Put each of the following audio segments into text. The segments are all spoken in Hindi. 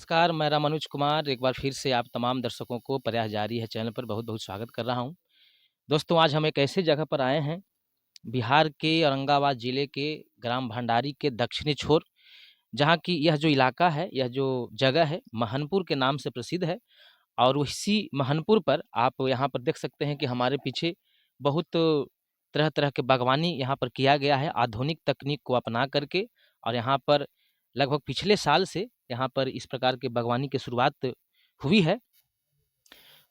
नमस्कार, मैं मनोज कुमार एक बार फिर से आप तमाम दर्शकों को प्रयास जारी है चैनल पर बहुत-बहुत स्वागत कर रहा हूँ। दोस्तों आज हम एक ऐसे जगह पर आए हैं, बिहार के औरंगाबाद ज़िले के ग्राम भंडारी के दक्षिणी छोर, जहाँ की यह जो इलाका है, यह जो जगह है, महनपुर के नाम से प्रसिद्ध है और उसी महनपुर पर आप यहाँ पर देख सकते हैं कि हमारे पीछे बहुत तरह-तरह के बागवानी यहाँ पर किया गया है, आधुनिक तकनीक को अपना करके और यहाँ पर लगभग पिछले साल से यहाँ पर इस प्रकार के बागवानी की शुरुआत हुई है।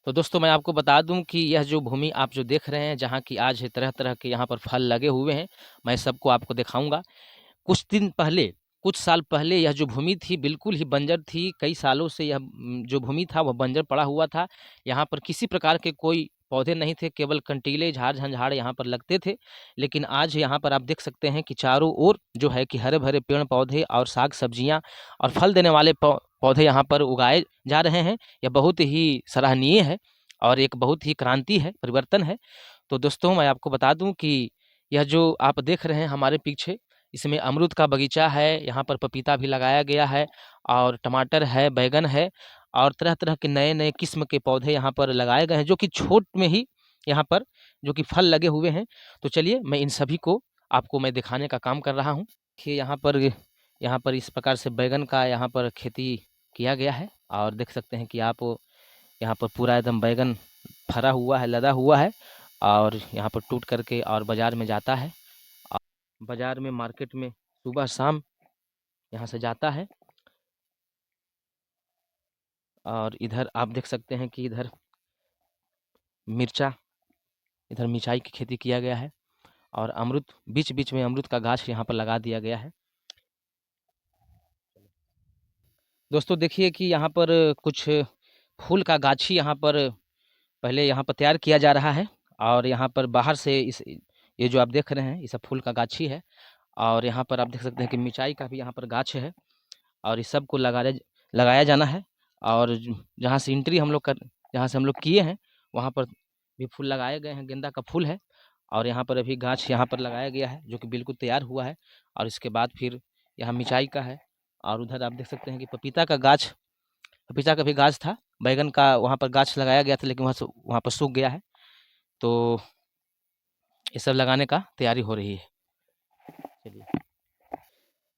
तो दोस्तों मैं आपको बता दूं कि यह जो भूमि आप जो देख रहे हैं, जहाँ की आज तरह-तरह के यहाँ पर फल लगे हुए हैं, मैं सबको आपको दिखाऊँगा। कुछ दिन पहले, कुछ साल पहले यह जो भूमि थी बिल्कुल ही बंजर थी। कई सालों से यह जो भूमि था वह बंजर पड़ा हुआ था। यहाँ पर किसी प्रकार के कोई पौधे नहीं थे, केवल कंटीले झाड़-झंझाड़ यहाँ पर लगते थे। लेकिन आज यहाँ पर आप देख सकते हैं कि चारों ओर जो है कि हरे-भरे पेड़-पौधे और साग-सब्जियाँ और फल देने वाले पौधे यहाँ पर उगाए जा रहे हैं। यह बहुत ही सराहनीय है और एक बहुत ही क्रांति है, परिवर्तन है। तो दोस्तों मैं आपको बता दूँ कि यह जो आप देख रहे हैं हमारे पीछे, इसमें अमरूद का बगीचा है, यहाँ पर पपीता भी लगाया गया है और टमाटर है, बैंगन है और तरह-तरह के नए-नए किस्म के पौधे यहाँ पर लगाए गए हैं, जो कि छूट में ही यहाँ पर जो कि फल लगे हुए हैं। तो चलिए मैं इन सभी को आपको मैं दिखाने का काम कर रहा हूँ। देखिए यहाँ पर इस प्रकार से बैंगन का यहाँ पर खेती किया गया है और देख सकते हैं कि आप यहाँ पर पूरा एकदम बैंगन भरा हुआ है, लदा हुआ है और यहाँ पर टूट करके और बाज़ार में जाता है। बाज़ार में, मार्केट में सुबह-शाम यहाँ से जाता है और इधर आप देख सकते हैं कि मिर्चा इधर मिर्चाई की खेती किया गया है और अमरूद बीच-बीच में अमरूद का गाछ यहाँ पर लगा दिया गया है। दोस्तों देखिए कि यहाँ पर कुछ फूल का गाछी यहाँ पर पहले यहाँ पर तैयार किया जा रहा है और यहाँ पर बाहर से इस ये जो आप देख रहे हैं, ये सब फूल का गाछी है और यहाँ पर आप देख सकते हैं कि मिर्चाई का भी यहाँ पर गाछ है और इस सब को लगाया जाना है और जहाँ से जहाँ से हम लोग किए हैं, वहाँ पर भी फूल लगाए गए हैं, गेंदा का फूल है और यहाँ पर अभी गाछ यहाँ पर लगाया गया है, जो कि बिल्कुल तैयार हुआ है और इसके बाद फिर यहाँ मिर्चाई का है और उधर आप देख सकते हैं कि पपीता का भी गाछ था, बैंगन का वहाँ पर गाछ लगाया गया था लेकिन वहाँ पर सूख गया है। तो ये सब लगाने का तैयारी हो रही है। चलिए।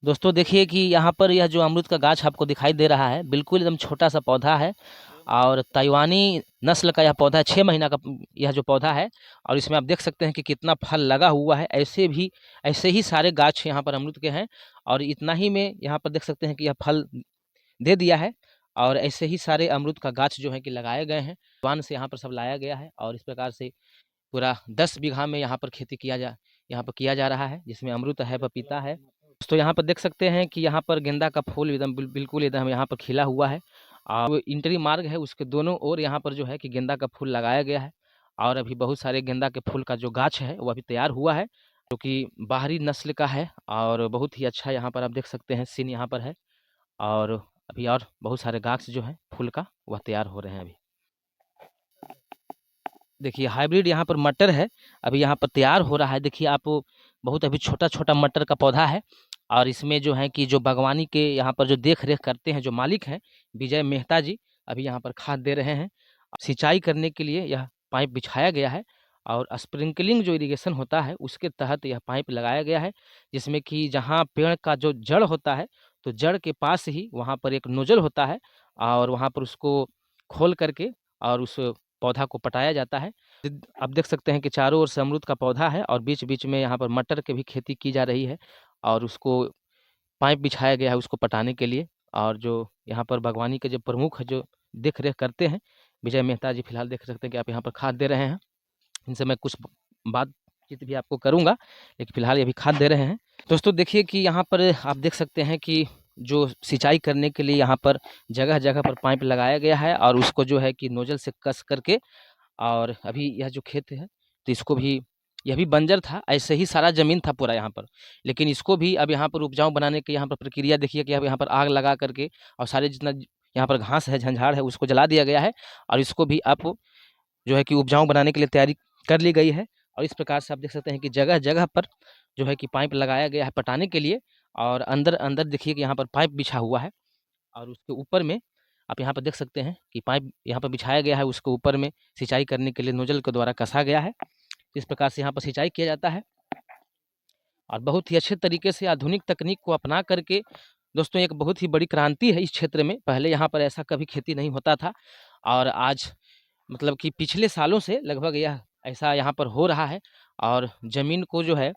दोस्तों देखिए कि यहाँ पर यह जो अमरूद का गाछ आपको दिखाई दे रहा है, बिल्कुल एकदम छोटा-सा पौधा है और ताइवानी नस्ल का यह पौधा है, 6 महीना का यह जो पौधा है और इसमें आप देख सकते हैं कि कितना फल लगा हुआ है। ऐसे ही सारे गाछ यहाँ पर अमरूद के हैं और इतना ही में यहाँ पर देख सकते हैं कि यह फल दे दिया है और ऐसे ही सारे अमरूद का गाछ जो है कि लगाए गए हैं। वन से यहाँ पर सब लाया गया है और इस प्रकार से पूरा 10 बीघा में यहाँ पर किया जा रहा है, जिसमें अमरूद है, पपीता है। तो यहाँ पर देख सकते हैं कि यहाँ पर गेंदा का फूल एकदम बिल्कुल एकदम यहाँ पर खिला हुआ है और वो एंट्री मार्ग है, उसके दोनों ओर यहाँ पर जो है कि गेंदा का फूल लगाया गया है और अभी बहुत सारे गेंदा के फूल का जो गाछ है, वो अभी तैयार हुआ है, जो कि बाहरी नस्ल का है और बहुत ही अच्छा यहाँ पर आप देख सकते हैं सीन यहाँ पर है और अभी और बहुत सारे गाछ जो हैं फूल का, वह तैयार हो रहे हैं अभी। देखिए हाइब्रिड यहाँ पर मटर है, अभी यहाँ पर तैयार हो रहा है। देखिए आप बहुत अभी छोटा-छोटा मटर का पौधा है और इसमें जो है कि जो बागवानी के यहाँ पर जो देख-रेख करते हैं, जो मालिक हैं, विजय मेहता जी, अभी यहाँ पर खाद दे रहे हैं। सिंचाई करने के लिए यह पाइप बिछाया गया है और स्प्रिंकलिंग जो इरिगेशन होता है, उसके तहत यह पाइप लगाया गया है, जिसमें कि जहाँ पेड़ का जो जड़ होता है, तो जड़ के पास ही वहाँ पर एक नोजल होता है और वहाँ पर उसको खोल करके और उस पौधा को पटाया जाता है। आप देख सकते हैं कि चारों ओर से अमरूद का पौधा है और बीच-बीच में यहाँ पर मटर की भी खेती की जा रही है और उसको पाइप बिछाया गया है उसको पटाने के लिए और जो यहाँ पर बागवानी के जो प्रमुख जो देख-रेख करते हैं, विजय मेहता जी फिलहाल देख सकते हैं कि आप यहाँ पर खाद दे रहे हैं। इनसे मैं कुछ बातचीत भी आपको करूँगा, लेकिन फिलहाल ये अभी खाद दे रहे हैं। दोस्तों देखिए कि यहाँ पर आप देख सकते हैं कि जो सिंचाई करने के लिए यहाँ पर जगह-जगह पर पाइप लगाया गया है और उसको जो है कि नोजल से कस करके और अभी यह जो खेत है, तो इसको भी यह भी बंजर था, ऐसे ही सारा ज़मीन था पूरा यहाँ पर। लेकिन इसको भी अब यहाँ पर उपजाऊ बनाने की यहाँ पर प्रक्रिया देखिए कि अब यहाँ पर आग लगा करके और सारे जितना यहाँ पर घास है, झंझाड़ है, उसको जला दिया गया है और इसको भी अब जो है कि उपजाऊ बनाने के लिए तैयारी कर ली गई है और इस प्रकार से आप देख सकते हैं कि जगह-जगह पर जो है कि पाइप लगाया गया है पटाने के लिए और अंदर-अंदर देखिए कि यहाँ पर पाइप बिछा हुआ है और उसके ऊपर में आप यहाँ पर देख सकते हैं कि पाइप यहाँ पर बिछाया गया है, उसके ऊपर में सिंचाई करने के लिए नोजल के द्वारा कसा गया है। इस प्रकार से यहाँ पर सिंचाई किया जाता है और बहुत ही अच्छे तरीके से आधुनिक तकनीक को अपना करके दोस्तों एक बहुत ही बड़ी क्रांति है इस क्षेत्र में। पहले यहाँ पर ऐसा कभी खेती नहीं होता था और आज मतलब कि पिछले सालों से लगभग यह ऐसा यहाँ पर हो रहा है। और ज़मीन को जो है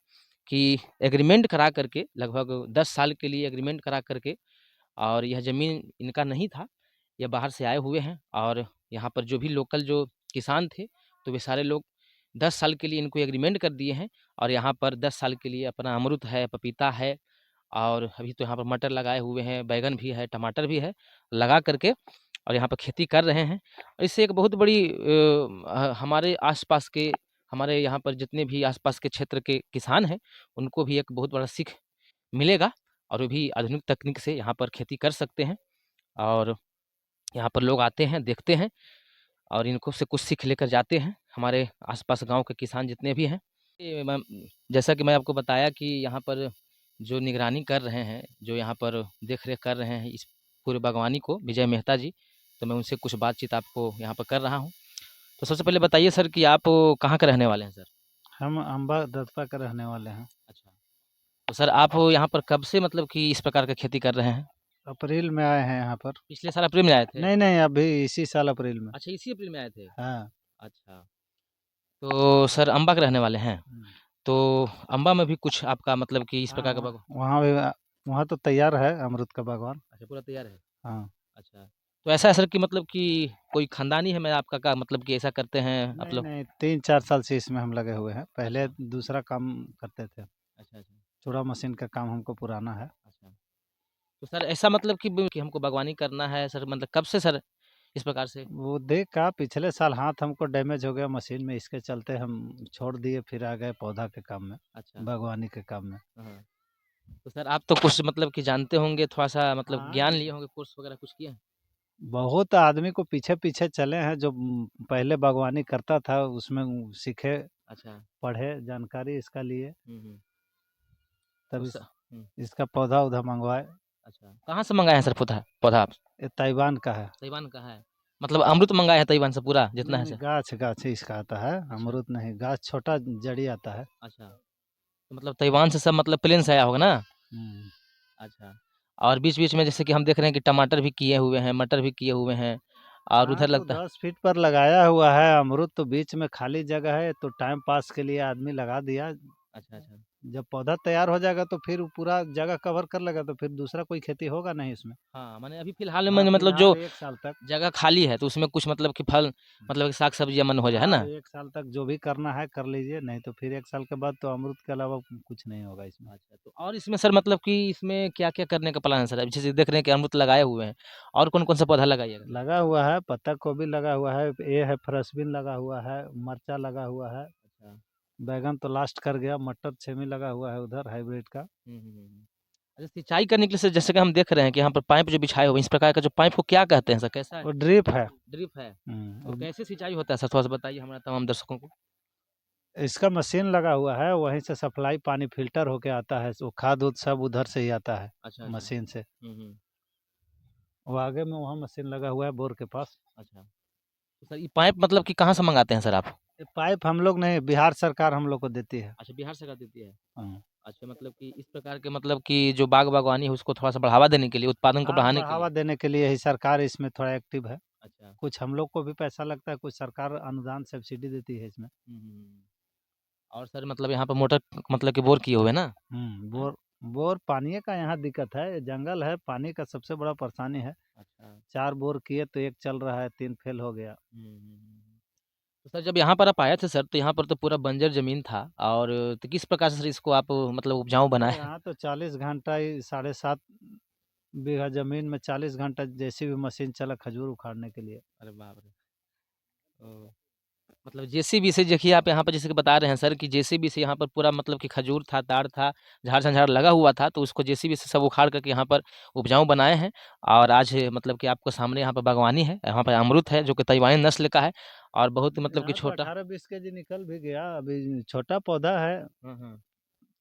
कि एग्रीमेंट करा करके लगभग 10 साल के लिए एग्रीमेंट करा करके, और यह ज़मीन इनका नहीं था, ये बाहर से आए हुए हैं। और यहाँ पर जो भी लोकल जो किसान थे, तो वे सारे लोग 10 साल के लिए इनको एग्रीमेंट कर दिए हैं और यहाँ पर 10 साल के लिए अपना अमरूद है, पपीता है और अभी तो यहाँ पर मटर लगाए हुए हैं, बैंगन भी है, टमाटर भी है, लगा करके और यहाँ पर खेती कर रहे हैं। और इससे एक बहुत बड़ी हमारे आस-पास के, हमारे यहाँ पर जितने भी आस-पास के क्षेत्र के किसान हैं, उनको भी एक बहुत बड़ा सीख मिलेगा और वो भी आधुनिक तकनीक से यहाँ पर खेती कर सकते हैं। और यहाँ पर लोग आते हैं, देखते हैं और इनको से कुछ सीख लेकर जाते हैं, हमारे आस-पास गाँव के किसान जितने भी हैं। ये मैं जैसा कि मैं आपको बताया कि यहाँ पर जो निगरानी कर रहे हैं, जो यहाँ पर देख-रेख कर रहे हैं इस पूरे बागवानी को, विजय मेहता जी, तो मैं उनसे कुछ बातचीत आपको यहाँ पर कर रहा हूँ। तो सबसे पहले बताइए सर कि आप कहाँ के रहने वाले हैं सर? हम अम्बा दत्ता के रहने वाले हैं। अच्छा। तो सर आप यहाँ पर कब से मतलब कि इस प्रकार का खेती कर रहे हैं? अप्रैल में आए हैं यहाँ पर। पिछले साल अप्रैल में आए थे? नहीं, नहीं, अभी इसी साल अप्रैल में। अच्छा, इसी अप्रैल में आए थे? हाँ। अच्छा। तो सर अम्बा के रहने वाले हैं? हुँ। तो अम्बा में भी कुछ आपका मतलब कि इस हाँ, प्रकार का बाग। वहाँ भी वहाँ तो तैयार है अमरूद का बागवान। अच्छा, पूरा तैयार है? हाँ। अच्छा। तो ऐसा है सर कि मतलब कि कोई खानदानी है मैं आपका का मतलब कि ऐसा करते हैं आप नहीं, लोग? नहीं, 3-4 साल से इसमें हम लगे हुए हैं। पहले अच्छा, दूसरा काम करते थे। अच्छा, अच्छा, चूड़ा मशीन का काम हमको पुराना है। अच्छा। तो सर ऐसा मतलब कि हमको बागवानी करना है सर, मतलब कब से सर इस प्रकार से? वो देख का पिछले साल हाथ हमको डैमेज हो गया मशीन में, इसके चलते हम छोड़ दिए, फिर आ गए पौधा के काम में, अच्छा। बागवानी के काम में। हाँ। तो सर आप तो कुछ मतलब कि जानते होंगे, थोड़ा-सा मतलब हाँ, ज्ञान लिए होंगे, कोर्स वगैरह कुछ किए हैं? बहुत आदमी को पीछे-पीछे चले हैं जो पहले बागवानी करता था उसमें सीखे, अच्छा। पढ़े, जानकारी इसका लिए, हुँ, हुँ। तब तो स हुँ, इसका पौधा-वौधा मँगवाए। अच्छा। कहाँ से मँगाए हैं सर पौधा पौधा आप? ये ताइवान का है। ताइवान का है? मतलब अमरूद मँगाए हैं ताइवान से पूरा जितना नहीं, है नहीं, सर? गाछ इसका आता है, अच्छा, अमरूद नहीं, गाछ छोटा जड़ी आता है। अच्छा। तो मतलब ताइवान से सब मतलब प्लेन से आया होगा ना? हुँ। अच्छा। और बीच-बीच में जैसे कि हम देख रहे हैं कि टमाटर भी किए हुए हैं, मटर भी किए हुए हैं और हाँ, उधर तो लगता है। 10 फीट पर लगाया हुआ है, अमरूद तो बीच में खाली जगह है, तो टाइम पास के लिए आदमी लगा दिया। अच्छा, अच्छा। जब पौधा तैयार हो जाएगा तो फिर वो पूरा जगह कवर कर लेगा, तो फिर दूसरा कोई खेती होगा नहीं इसमें। हाँ, माने अभी फ़िलहाल में हाँ, मतलब जो फिलहाल 1 साल तक। जगह खाली है तो उसमें कुछ मतलब कि फल मतलब कि साग-सब्ज़ी मन हो जाए, है हाँ, ना? 1 साल तक जो भी करना है कर लीजिए, नहीं तो फिर 1 साल के बाद तो अमरूद के अलावा कुछ नहीं होगा इसमें। अच्छा, तो और इसमें सर मतलब कि इसमें क्या-क्या करने का प्लान है सर? अब जैसे देख रहे हैं कि अमरूद लगाए हुए हैं और कौन-कौन सा पौधा लगाइएगा? लगा हुआ है, पत्ता गोभी लगा हुआ है, ये है फ्रेंचबीन लगा हुआ है, मर्चा लगा हुआ है, अच्छा। बैंगन तो लास्ट कर गया, मटर छेमी लगा हुआ है उधर हाइब्रिड का। हुँ, हुँ, हुँ। अच्छा, सिंचाई करने के लिए सर जैसे कि हम देख रहे हैं कि यहाँ पर पाइप जो बिछाए हुए हैं, इस प्रकार का जो पाइप को क्या कहते हैं सर? कैसा है? वो ड्रिप है। ड्रिप है? तो वो कैसे सिंचाई होता है सर? थोड़ा-सा बताइए हमारे तमाम दर्शकों को। इसका मशीन लगा हुआ है, वहीं से सप्लाई पानी फ़िल्टर होके आता है, वो खाद-उद सब उधर से ही आता है, अच्छा, अच्छा। मशीन से। हुँ, हुँ। वो आगे में वहाँ मशीन लगा हुआ है बोर के पास। अच्छा। तो सर ये पाइप मतलब कि कहाँ से मँगाते हैं सर आप? ये पाइप हम लोग नहीं, बिहार सरकार हम लोग को देती है। अच्छा, बिहार सरकार देती है? हाँ। अच्छा, मतलब कि इस प्रकार के मतलब कि जो बागवानी है उसको थोड़ा-सा बढ़ावा देने के लिए, उत्पादन को हाँ, बढ़ाने के बढ़ावा लिए। देने के लिए ही सरकार इसमें थोड़ा एक्टिव है। अच्छा। कुछ हम लोग को भी पैसा लगता है, कुछ सरकार अनुदान सब्सिडी देती है इसमें। हुँ, हुँ, हुँ। और सर मतलब यहाँ पे मोटर मतलब कि बोर किए हुए हैं ना? हैं? बोर बोर पानी का यहाँ दिक्कत है, जंगल है, पानी का सबसे बड़ा परेशानी है। अच्छा। 4 बोर किए तो 1 चल रहा है, 3 फेल हो गया। हुँ, हुँ, हुँ। तो सर जब यहाँ पर आप आए थे सर, तो यहाँ पर तो पूरा बंजर ज़मीन था और तो किस प्रकार से सर इसको आप मतलब उपजाऊ अरे बनाए? यहाँ तो 40 घंटा ही 7.5 बीघा ज़मीन में 40 घंटा जेसीबी मशीन चला खजूर उखाड़ने के लिए। अरे बाप रे! ओह! मतलब जेसीबी से देखिए आप यहाँ पर जैसे कि बता रहे हैं सर कि जेसीबी से यहाँ पर पूरा मतलब कि खजूर था, ताड़ था, झाड़-झंझाड़ लगा हुआ था, तो उसको जेसीबी से सब उखाड़ कर के यहाँ पर उपजाऊ बनाए हैं और आज मतलब कि आपको सामने यहाँ पर बागवानी है, यहाँ पर अमरूद है जो कि तइवानी नस्ल का है और बहुत मतलब कि यहाँ तो छोटा। 18-20 केजी निकल भी गया, अभी छोटा पौधा है, हाँ, हाँ।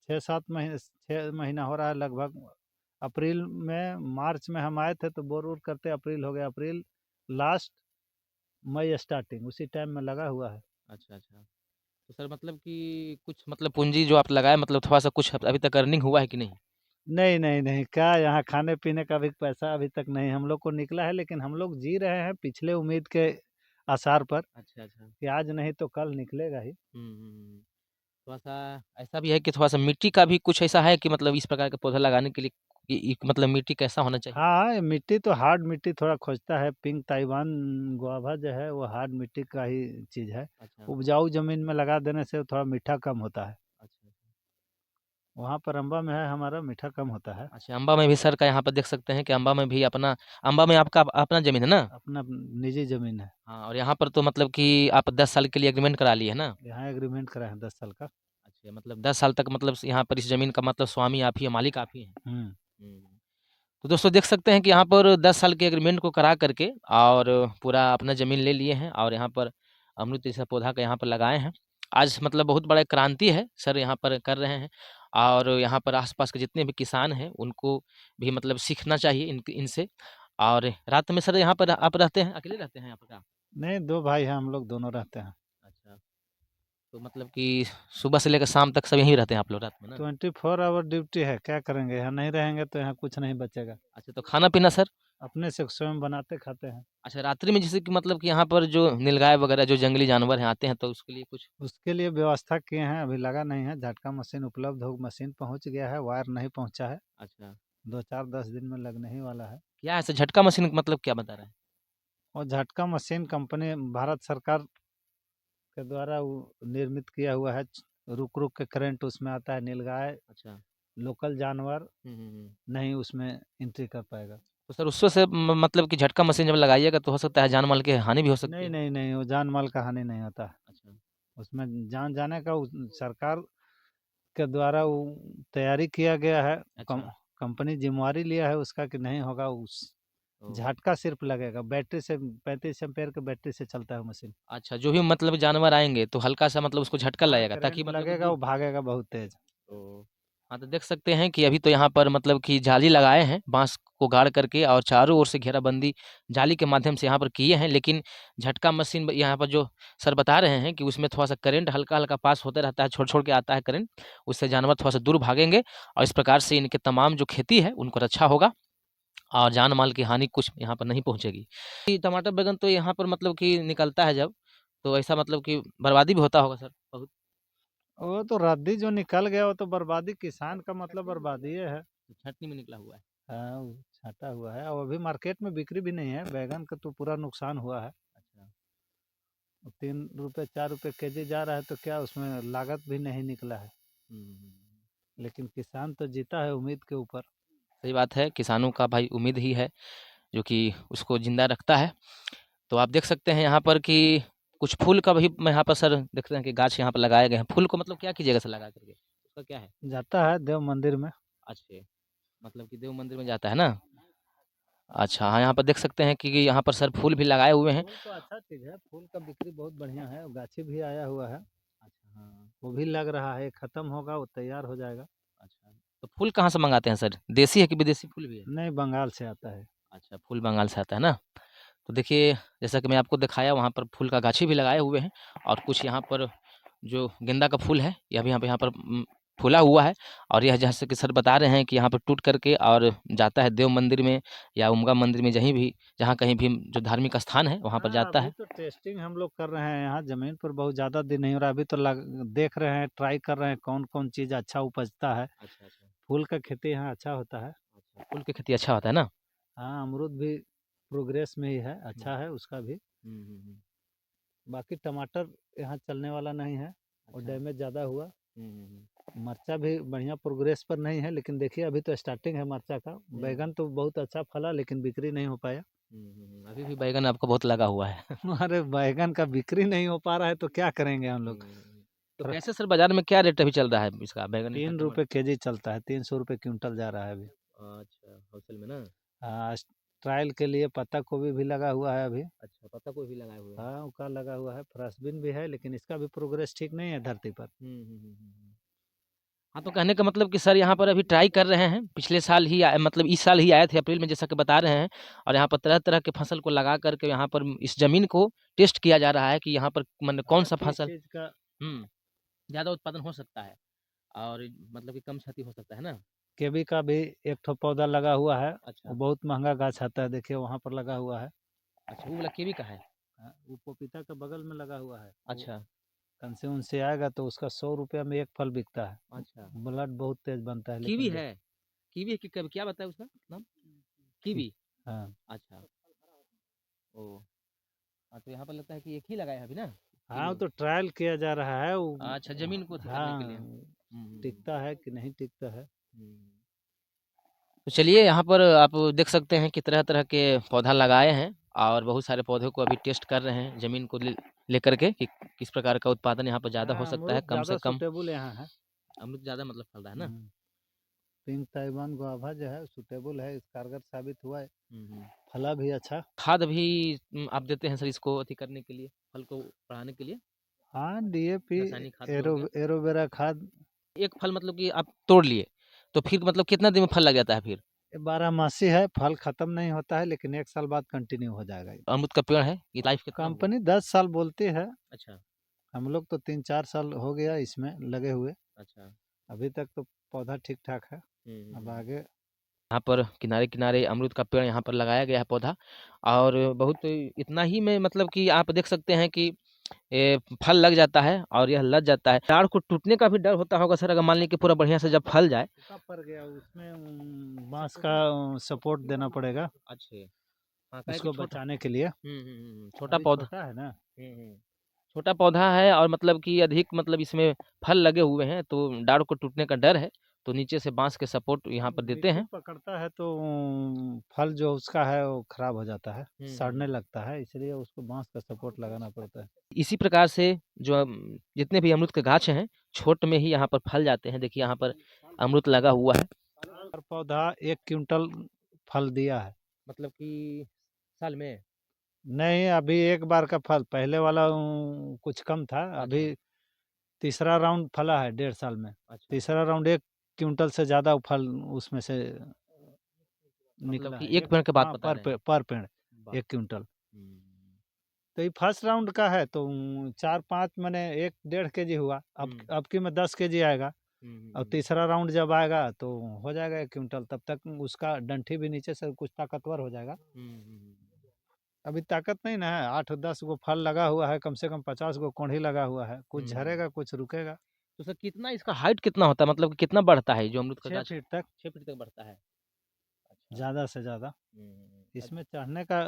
6-7 महीने 6 महीना हो रहा है लगभग, अप्रैल में, मार्च में हम आए थे तो बोर वोर करते अप्रैल हो गया, अप्रैल लास्ट, मई स्टार्टिंग, उसी टाइम में लगा हुआ है। अच्छा, अच्छा। तो सर मतलब कि कुछ मतलब पूँजी जो आप लगाए मतलब थोड़ा-सा कुछ अभी तक अर्निंग हुआ है कि नहीं? नहीं, नहीं, नहीं, क्या यहाँ खाने-पीने का भी पैसा अभी तक नहीं हम लोग को निकला है, लेकिन हम लोग जी रहे हैं पिछले उम्मीद के आसार पर अच्छा, अच्छा। कि आज नहीं तो कल निकलेगा ही। हुँ, हुँ, हुँ। थोड़ा-सा ऐसा भी है कि थोड़ा-सा मिट्टी का भी कुछ ऐसा है कि मतलब इस प्रकार का पौधा लगाने के लिए इ मतलब मिट्टी कैसा होना चाहिए? हाँ, ये मिट्टी तो हार्ड मिट्टी थोड़ा खोजता है, पिंक ताइवान गुआभा जो है वो हार्ड मिट्टी का ही चीज़ है। अच्छा, उपजाऊ ज़मीन में लगा देने से थोड़ा मीठा कम होता है। अच्छा, अच्छा। वहाँ पर अम्बा में है हमारा, मीठा कम होता है। अच्छा, अम्बा में भी सर का यहाँ पर देख सकते हैं कि अम्बा में भी अपना अम्बा में आपका अपना ज़मीन है ना? अपना निजी ज़मीन है। हाँ, और यहाँ पर तो मतलब कि आप 10 साल के लिए एग्रीमेंट करा लिए, है ना? यहाँ एग्रीमेंट करा है 10 साल का। अच्छा, मतलब 10 साल तक मतलब यहाँ पर इस ज़मीन का मतलब स्वामी आप ही हैं, मालिक आप ही हैं। हुँ। हुँ। तो दोस्तों देख सकते हैं कि यहाँ पर 10 साल के एग्रीमेंट को करा करके और पूरा अपना ज़मीन ले लिए हैं और यहाँ पर अमरूद जैसा पौधा का यहाँ पर लगाए हैं। आज मतलब बहुत बड़ा क्रांति है सर यहाँ पर कर रहे हैं और यहाँ पर आस-पास के जितने भी किसान हैं उनको भी मतलब सीखना चाहिए इनसे। और रात में सर यहाँ पर आप रहते हैं, अकेले रहते हैं यहाँ पर आप? नहीं, 2 भाई हैं हम लोग, दोनों रहते हैं। अच्छा, तो मतलब कि सुबह से लेकर शाम तक सब यहीं रहते हैं आप लोग रात में ना? 24 आवर ड्यूटी है, क्या करेंगे? यहाँ नहीं रहेंगे तो यहाँ कुछ नहीं बचेगा। अच्छा, तो खाना-पीना सर? अपने से स्वयं बनाते खाते हैं। अच्छा, रात्रि में जैसे कि मतलब कि यहाँ पर जो नीलगाय वगैरह जो जंगली जानवर हैं आते हैं तो उसके लिए कुछ उसके लिए व्यवस्था किए हैं, अभी लगा नहीं है, झटका मशीन उपलब्ध हो, मशीन पहुँच गया है, वायर नहीं पहुँचा है। अच्छा, 2-4-10 दिन में लगने ही वाला है। क्या है सर झटका मशीन मतलब क्या बता रहे हैं? और झटका मशीन कंपनी भारत सरकार के द्वारा वो निर्मित किया हुआ है। रुक-रुक के करंट उसमें आता है, नीलगाय, अच्छा। लोकल जानवर हुँ, हुँ, हुँ। नहीं उसमें एंट्री कर पाएगा। तो सर उससे से मतलब कि झटका मशीन जब लगाइएगा तो हो सकता है जान-माल की हानि भी हो सकती नहीं, है? नहीं, नहीं, वो जान-माल का हानि नहीं होता है। अच्छा, उसमें जान जाने का सरकार के द्वारा वो तैयारी किया गया है। कम अच्छा। कंपनी ज़िम्मेवारी लिया है उसका कि नहीं होगा, उस ओह! झटका सिर्फ लगेगा, बैटरी से 35 एम्पीयर के बैटरी से चलता है मशीन। अच्छा, जो भी मतलब जानवर आएँगे तो हल्का-सा मतलब उसको झटका हाँ, लगेगा ताकि करंट मतलब लगेगा, दूर वो भागेगा बहुत तेज़। ओह! हाँ, तो देख सकते हैं कि अभी तो यहाँ पर मतलब कि जाली लगाए हैं, बाँस को गाड़ करके और चारों ओर से घेराबंदी जाली के माध्यम से यहाँ पर किए हैं। लेकिन झटका मशीन यहाँ पर जो सर बता रहे हैं कि उसमें थोड़ा-सा करंट हल्का-हल्का पास होता रहता है, छोड़-छोड़ के आता है करंट, उससे जानवर थोड़ा-सा दूर भागेंगे और इस प्रकार से इनके तमाम जो खेती है, उनको रक्षा होगा और जान-माल की हानि कुछ यहाँ पर नहीं पहुँचेगी। ये टमाटर, बैंगन तो यहाँ पर मतलब कि निकलता है जब, तो ऐसा मतलब कि बर्बादी भी होता होगा सर बहुत? वो तो रद्दी जो निकल गया वो तो बर्बादी, किसान का मतलब बर्बादी है। छँटनी में निकला हुआ है। हाँ, वो छाँटा हुआ है और अभी मार्केट में बिक्री भी नहीं है। बैंगन का तो पूरा नुकसान हुआ है। अच्छा। ₹3 ₹4 केजी जा रहा है तो क्या उसमें लागत भी नहीं निकला है। हुँ, हुँ, हुँ। लेकिन किसान तो जीता है उम्मीद के ऊपर। सही बात है, किसानों का भाई उम्मीद ही है, जो कि उसको ज़िंदा रखता है। तो आप देख सकते हैं यहाँ पर कि कुछ फूल का भी मैं यहाँ पर सर देखते हैं कि गाछ यहाँ पर लगाए गए हैं। फूल को मतलब क्या कीजिएगा सर लगा कर के? उसका क्या है? जाता है देव मंदिर में। अच्छे, मतलब कि देव मंदिर में जाता है ना? अच्छा, हाँ, यहाँ पर देख सकते हैं कि यहाँ पर सर फूल भी लगाए हुए हैं। फूल तो अच्छा चीज़ है, फूल का बिक्री बहुत बढ़िया है, गाछी भी आया हुआ है। अच्छा, हाँ, वो भी लग रहा है, खत्म होगा वो तैयार हो जाएगा। अच्छा। तो फूल कहाँ से मँगाते हैं सर? देसी है कि विदेशी फूल भी है? नहीं, बंगाल से आता है। अच्छा, फूल बंगाल से आता है ना? तो देखिए, जैसा कि मैं आपको दिखाया वहाँ पर फूल का गाछी भी लगाए हुए हैं और कुछ यहाँ पर जो गेंदा का फूल है, यह भी यहाँ पर फूला हुआ है और यह जैसे कि सर बता रहे हैं कि यहाँ पे टूट करके और जाता है देव मंदिर में या उमगा मंदिर में जहीं भी जहाँ कहीं भी जो धार्मिक स्थान है, वहाँ पर हाँ, जाता अभी है। तो टेस्टिंग हम लोग कर रहे हैं यहाँ ज़मीन पर, बहुत ज़्यादा दिन नहीं हो रहा, अभी तो लग देख रहे हैं, ट्राई कर रहे हैं कौन-कौन चीज़ अच्छा उपजता है। अच्छा, अच्छा। फूल का खेती यहाँ अच्छा होता है। अच्छा, फूल की खेती अच्छा होता है ना? हाँ, अमरूद भी प्रोग्रेस में ही है, हुँ। अच्छा है उसका भी। हुँ, हुँ, हुँ। बाकी टमाटर यहाँ चलने वाला नहीं है और अच्छा। डैमेज ज़्यादा हुआ। हुँ, हुँ, हुँ। मर्चा भी बढ़िया प्रोग्रेस पर नहीं है, लेकिन देखिए अभी तो स्टार्टिंग है मर्चा का। हुँ। बैंगन तो बहुत अच्छा फला लेकिन बिक्री नहीं हो पाया। हुँ, हुँ, हुँ। अभी भी बैंगन आपका बहुत लगा हुआ है। अरे बैंगन का बिक्री नहीं हो पा रहा है तो क्या करेंगे हम लोग। हुँ। तो फ्र कैसे सर बाज़ार में क्या रेट अभी चल रहा है इसका बैंगन का ₹3 टमाटर? केजी चलता है, ₹300 क्विंटल जा रहा है अभी। अच्छा, होलसेल में ना? ट्रायल के लिए पत्ता गोभी भी लगा हुआ है अभी। अच्छा, पत्ता गोभी लगाए हुए हैं। हाँ, उसका लगा हुआ है, फ्रेंचबीन भी है लेकिन इसका भी प्रोग्रेस ठीक नहीं है धरती पर। हुँ, हुँ, हुँ, हुँ, हुँ। हाँ, तो कहने का मतलब कि सर यहाँ पर अभी ट्राई कर रहे हैं, पिछले साल ही मतलब इस साल ही आए थे अप्रैल में जैसा कि बता रहे हैं और यहाँ पर तरह-तरह के फसल को लगा कर के यहाँ पर इस ज़मीन को टेस्ट किया जा रहा है कि यहाँ पर मतलब कौन-सा किस फसल चीज़ का ज़्यादा उत्पादन हो सकता है और मतलब कि कम क्षति हो सकता है ना? केवी का भी एक ठो पौधा लगा हुआ है, वो अच्छा, बहुत महँगा गाछ आता है, देखिए वहाँ पर लगा हुआ है। अच्छा वो वाला कीवी का है? वो पपीता के बगल में लगा हुआ है। वो अच्छा, कौन से आएगा तो उसका 100 रुपया में 1 फल बिकता है। अच्छा। ब्लड बहुत तेज़ बनता है कीवी लेकिन है? कीवी है कि कब क्या बताया उसका नाम? कि कीवी? हाँ, अच्छा, ओह! हाँ, तो यहाँ पर लगता है कि एक ही लगाया है अभी ना? हाँ, कीवी वो में? तो ट्रायल किया जा रहा है अच्छा, ज़मीन को अथी करने के लिए। हाँ, हुँ, टिकता है कि नहीं टिकता है। हुँ। तो चलिए यहाँ पर आप देख सकते हैं कि तरह-तरह के पौधा लगाए हैं और बहुत सारे पौधों को अभी टेस्ट कर रहे हैं ज़मीन को लेकर के कि किस प्रकार का उत्पादन यहाँ पर ज़्यादा हो हाँ, सकता है, अमरूद कम से ज़्यादा कम सूटेबल यहाँ है। अमरूद ज़्यादा मतलब फल रहा है ना? हुँ, पिंक ताइवान गुआवा जो है सूटेबल है, कारगर साबित हुआ है, हुँ, हुँ। फला भी अच्छा। खाद भी आप देते हैं सर इसको अथी करने के लिए, फल को बढ़ाने के लिए? हाँ, डीएपी, रासायनिक खाद जो हो गया? एरोवेरा खाद एक फल मतलब कि आप तोड़ लिए, तो फिर मतलब कितना दिन में फल लग जाता है फिर? ये बारहमासी है, फल खत्म नहीं होता है लेकिन 1 साल बाद कंटिन्यू हो जाएगा ये। अमरूद का पेड़ है, ये लाइफ कितना होगा? कंपनी 10 साल बोलती है, अच्छा, हम लोग तो 3-4 साल हो गया इसमें लगे हुए। अच्छा। अभी तक तो पौधा ठीक-ठाक है, हुँ, हुँ, अब हुँ। आगे यहाँ पर किनारे-किनारे अमरूद का पेड़ यहाँ पर लगाया गया है पौधा और बहुत इतना ही में मतलब कि आप देख सकते हैं कि फल लग जाता है और यह लग जाता है। डाल को टूटने का भी डर होता होगा सर अगर मान लीजिए कि पूरा बढ़िया से जब फल जाए? सूखा पड़ गया उसमें बाँस का सपोर्ट देना पड़ेगा अच्छे। हाँ, काहे कि उसको छोटा बचाने के लिए। छोटा अभी पौधा छोटा है ना, हुँ, हुँ। छोटा पौधा है और मतलब कि अधिक मतलब इसमें फल लगे हुए हैं, तो डाल को टूटने का डर है, तो नीचे से बाँस के सपोर्ट यहाँ पर देते मिट्टी हैं। पकड़ता है तो फल जो उसका है वो खराब हो जाता है, हुँ, हुँ, सड़ने हुँ। लगता है, इसलिए उसको बाँस का सपोर्ट लगाना पड़ता है। इसी प्रकार से जो जितने भी अमरूद के गाछ हैं, छोट में ही यहाँ पर फल जाते हैं। देखिए यहाँ पर अमरूद लगा हुआ है। हर पौधा 1 क्विंटल फल दिया है। मतलब कि साल में? नहीं, अभी एक बार का फल, पहले वाला कुछ कम था, अभी अच्छा, तीसरा राउंड फला है 1.5 साल में। अच्छा। तीसरा राउंड 1 क्विंटल से ज़्यादा फल उसमें से मतलब निकला कि है। एक पेड़ की बात हाँ, बता रहे हैं। पर पेड़ वाह! 1 क्विंटल। हुँ। तो ये फर्स्ट राउंड का है तो 4-5 माने 1 डेढ़ केजी हुआ। हुँ। अब की में 10 केजी आएगा हुँ, हुँ, और हुँ। तीसरा राउंड जब आएगा तो हो जाएगा 1 क्विंटल, तब तक उसका डंठी भी नीचे से कुछ ताकतवर हो जाएगा। हुँ, हुँ, हुँ। अभी ताकत नहीं ना है, 8-10 गो फल लगा हुआ है, कम से कम 50 गो कोढ़ी लगा हुआ है, कुछ हुँ, हुँ। झरेगा, कुछ रुकेगा। तो सर कितना इसका हाइट कितना होता है? मतलब कि कितना बढ़ता है जो अमरूद का 6 गाछ फीट तक 6 फीट तक बढ़ता है? अच्छा। ज़्यादा से ज़्यादा। हुँ, हुँ, हुँ। इसमें चढ़ने का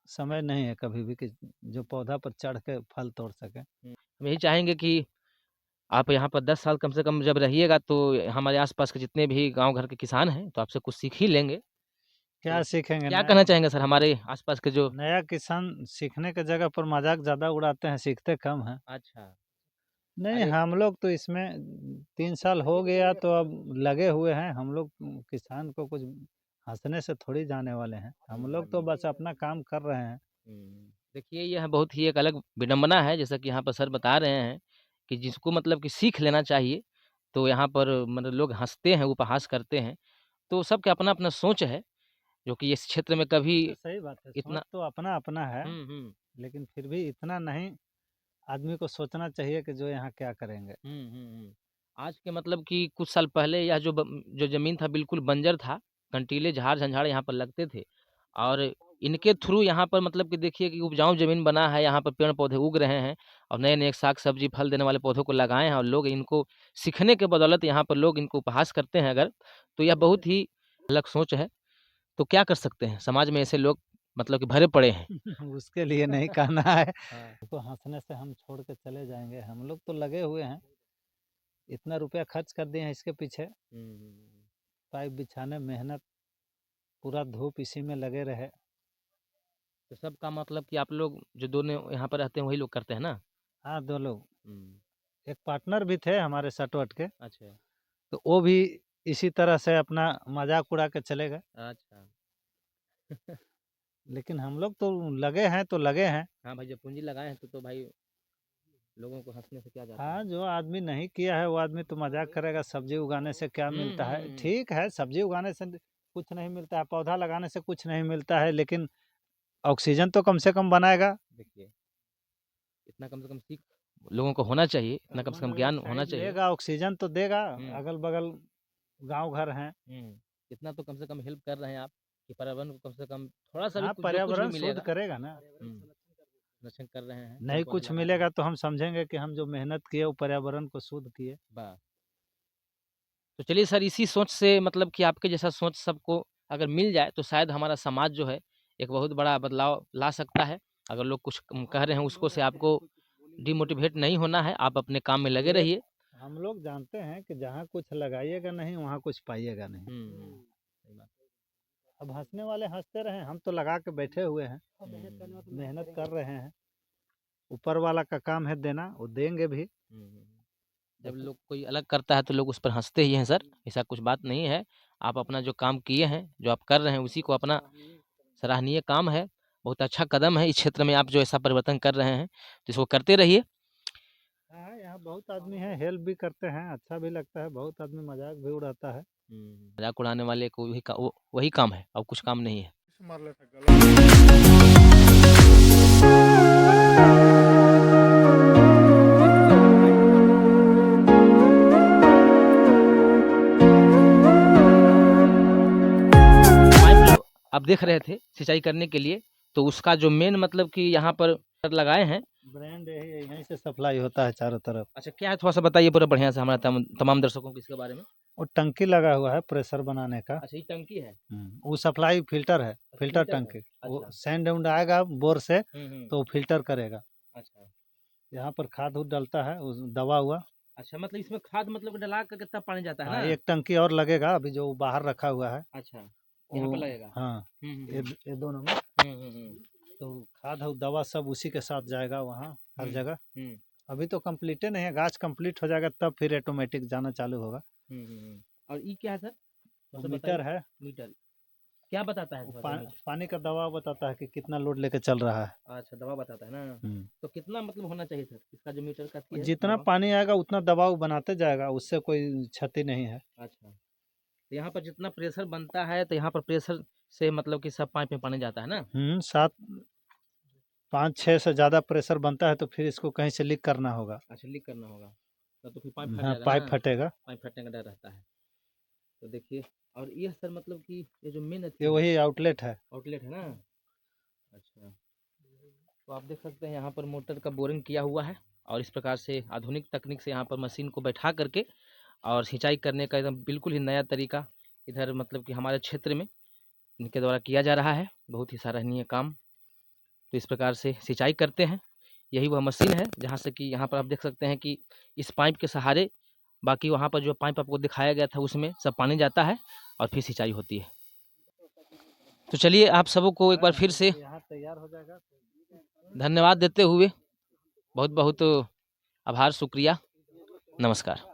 समय नहीं है कभी भी कि जो पौधा पर चढ़ के फल तोड़ सके। हुँ। हम यही चाहेंगे कि आप यहाँ पर 10 साल कम से कम जब रहिएगा तो हमारे आस-पास के जितने भी गाँव घर के किसान हैं, तो आपसे कुछ सीख ही लेंगे। तो क्या सीखेंगे क्या नया कहना चाहेंगे सर हमारे आस-पास के जो नया किसान सीखने के जगह पर मज़ाक ज़्यादा उड़ाते हैं, सीखते कम हैं। अच्छा, नहीं, अरे हम लोग तो इसमें 3 साल हो गया तो अब लगे हुए हैं। हम लोग किसान को कुछ हँसने से थोड़ी जाने वाले हैं। हुँ, हम हुँ, लोग तो हुँ। बस अपना काम कर रहे हैं। देखिए यह बहुत ही एक अलग विडंबना है जैसा कि यहाँ पर सर बता रहे हैं कि जिसको मतलब कि सीख लेना चाहिए, तो यहाँ पर मतलब लोग हँसते हैं, उपहास करते हैं। तो सबका अपना-अपना सोच है, जो कि इस क्षेत्र में कभी तो सही बात है, सोच इतना तो अपना-अपना है, हुँ, हुँ। लेकिन फिर भी इतना नहीं आदमी को सोचना चाहिए कि जो यहाँ क्या करेंगे। हुँ, हुँ, हुँ। आज के मतलब कि कुछ साल पहले यह जो ज़मीन था बिल्कुल बंजर था, कंटीले झाड़-झंझाड़ यहाँ पर लगते थे और इनके थ्रू यहाँ पर मतलब कि देखिए कि उपजाऊ ज़मीन बना है, यहाँ पर पेड़-पौधे उग रहे हैं और नए-नए साग-सब्ज़ी, फल देने वाले पौधों को लगाए हैं और लोग इनको सीखने के बदौलत यहाँ पर लोग इनको उपहास करते हैं अगर, तो यह बहुत ही अलग सोच है। तो क्या कर सकते हैं? समाज में ऐसे लोग मतलब कि भरे पड़े हैं। उसके लिए नहीं कहना है। हाँ। उसको हँसने से हम छोड़ के चले जाएँगे। हम लोग तो लगे हुए हैं, इतना रुपया खर्च कर दिए हैं इसके पीछे, हुँ, हुँ, हुँ। पाइप बिछाने मेहनत, पूरा धूप इसी में लगे रहे। तो सबका मतलब कि आप लोग जो दोनों यहाँ पर रहते हैं वही लोग करते हैं ना? हाँ, 2 लोग। हुँ। एक पार्टनर भी थे हमारे सटवट के, अच्छा, तो वो भी इसी तरह से अपना मज़ाक उड़ा के चले गए। अच्छा। लेकिन हम लोग तो लगे हैं तो लगे हैं। हाँ भाई, जब पूँजी लगाए हैं तो भाई लोगों को हँसने से क्या जाता है? हाँ, जो आदमी नहीं किया है वो आदमी तो मजाक करेगा, सब्जी उगाने से क्या मिलता है। ठीक है, सब्जी उगाने से कुछ नहीं मिलता है, पौधा लगाने से कुछ नहीं मिलता है, लेकिन ऑक्सीजन तो कम से कम बनाएगा। देखिए, इतना कम से कम सीख लोगों को होना चाहिए, इतना कम से कम ज्ञान होना चाहिए। लेगा, ऑक्सीजन तो देगा। हुँ। अगल-बगल गाँव घर हैं। इतना तो कम से कम हेल्प कर रहे हैं आप कि पर्यावरण को कम से कम थोड़ा-सा भी हाँ, कुछ जो कुछ भी पर्यावरण शुद्ध मिलेगा करेगा ना। संरक्षण कर रहे हैं, नहीं पेड़-पौधे कुछ लगा रहे मिलेगा हैं। तो हम समझेंगे कि हम जो मेहनत किए वो पर्यावरण को शुद्ध किए। वाह! तो चलिए सर इसी सोच से मतलब कि आपके जैसा सोच सबको अगर मिल जाए तो शायद हमारा समाज जो है एक बहुत बड़ा बदलाव ला सकता है। अगर लोग कुछ कह रहे हैं उसको से आपको डिमोटिवेट नहीं होना है, आप अपने काम में लगे ये रहिए। हम लोग जानते हैं कि जहाँ कुछ लगाइएगा नहीं, वहाँ कुछ पाइएगा नहीं। सही बात। अब हँसने वाले हँसते रहें, हम तो लगा के बैठे हुए हैं, मेहनत कर रहे हैं। ऊपर वाला का काम है देना, वो देंगे भी। जब लोग कोई अलग करता है तो लोग उस पर हँसते ही हैं सर, ऐसा कुछ बात नहीं है। आप अपना जो काम किए हैं, जो आप कर रहे हैं उसी को अपना सराहनीय काम है, बहुत अच्छा कदम है इस क्षेत्र में आप जो ऐसा परिवर्तन कर रहे हैं, तो इसको करते रहिए। हाँ, यहाँ बहुत आदमी हैं, हेल्प भी करते हैं, अच्छा भी लगता है, बहुत आदमी मजाक भी उड़ाता है। मज़ाक उड़ाने वाले को वही काम है और कुछ काम नहीं है। पाइप जो आप देख रहे थे सिंचाई करने के लिए, तो उसका जो मेन मतलब कि यहाँ पर लगाए हैं। ब्रांड यहीं से सप्लाई होता है चारों तरफ। अच्छा क्या है थोड़ा-सा बताइए पूरा बढ़िया से हमारा तमाम दर्शकों को इसके बारे में? वो टंकी लगा हुआ है प्रेशर बनाने का। अच्छा ये टंकी है? वो सप्लाई फिल्टर है, फिल्टर फ़िल्टर है? टंकी। वो अच्छा। सैंड उंड आएगा बोर से हुँ। तो वो फिल्टर करेगा। अच्छा। यहाँ पर खाद उद डलता है, उस दबा हुआ। अच्छा मतलब इसमें खाद मतलब डला कर कितना पानी जाता है हाँ, ना? एक टंकी और लगेगा अभी जो बाहर रखा हुआ है। अच्छा, यहाँ वो पर लगेगा? हाँ, ये दोनों में। तो खाद और दवा सब उसी के साथ जाएगा वहाँ हर जगह। हुँ। अभी तो कंप्लीटे नहीं है, गाछ कंप्लीट हो जाएगा तब फिर ऑटोमेटिक जाना चालू होगा। और ये क्या है सर? वो थोड़ा-सा मीटर बताइए। है, मीटर, क्या बताता है वो थोड़ा-सा मीटर? पानी का दबाव बताता है कि कितना लोड लेके चल रहा है। अच्छा दबाव बताता है ना? तो कितना मतलब होना चाहिए सर? इसका जो मीटर का अथी है जितना दबाव? पानी आएगा उतना दबाव बनाते जाएगा, उससे कोई क्षति नहीं है। अच्छा, तो यहाँ पर जितना प्रेशर बनता है तो यहाँ पर प्रेशर से मतलब कि सब पाइप में पानी जाता है ना? 7 5-6 से ज़्यादा प्रेशर बनता है तो फिर इसको कहीं से लीक करना होगा। अच्छा लीक करना होगा, तब तो फिर पाइप फट हाँ, जाएगा पाइप ना? फटेगा। पाइप फटने का डर रहता है। तो देखिए और ये सर मतलब कि ये जो मेन ये अथी है, वही आउटलेट है। आउटलेट है ना? अच्छा, तो आप देख सकते हैं यहाँ पर मोटर का बोरिंग किया हुआ है और इस प्रकार से आधुनिक तकनीक से यहाँ पर मशीन को बैठा करके और सिंचाई करने का एकदम बिल्कुल ही नया तरीका इधर मतलब कि हमारे क्षेत्र में इनके द्वारा किया जा रहा है। बहुत ही सराहनीय काम। तो इस प्रकार से सिंचाई करते हैं। यही वह मशीन है जहाँ से कि यहाँ पर आप देख सकते हैं कि इस पाइप के सहारे बाकी वहाँ पर जो पाइप आपको दिखाया गया था उसमें सब पानी जाता है और फिर सिंचाई होती है। तो चलिए आप सबों को एक बार फिर से यहाँ तैयार हो जाएगा। धन्यवाद देते हुए बहुत-बहुत आभार, शुक्रिया, नमस्कार।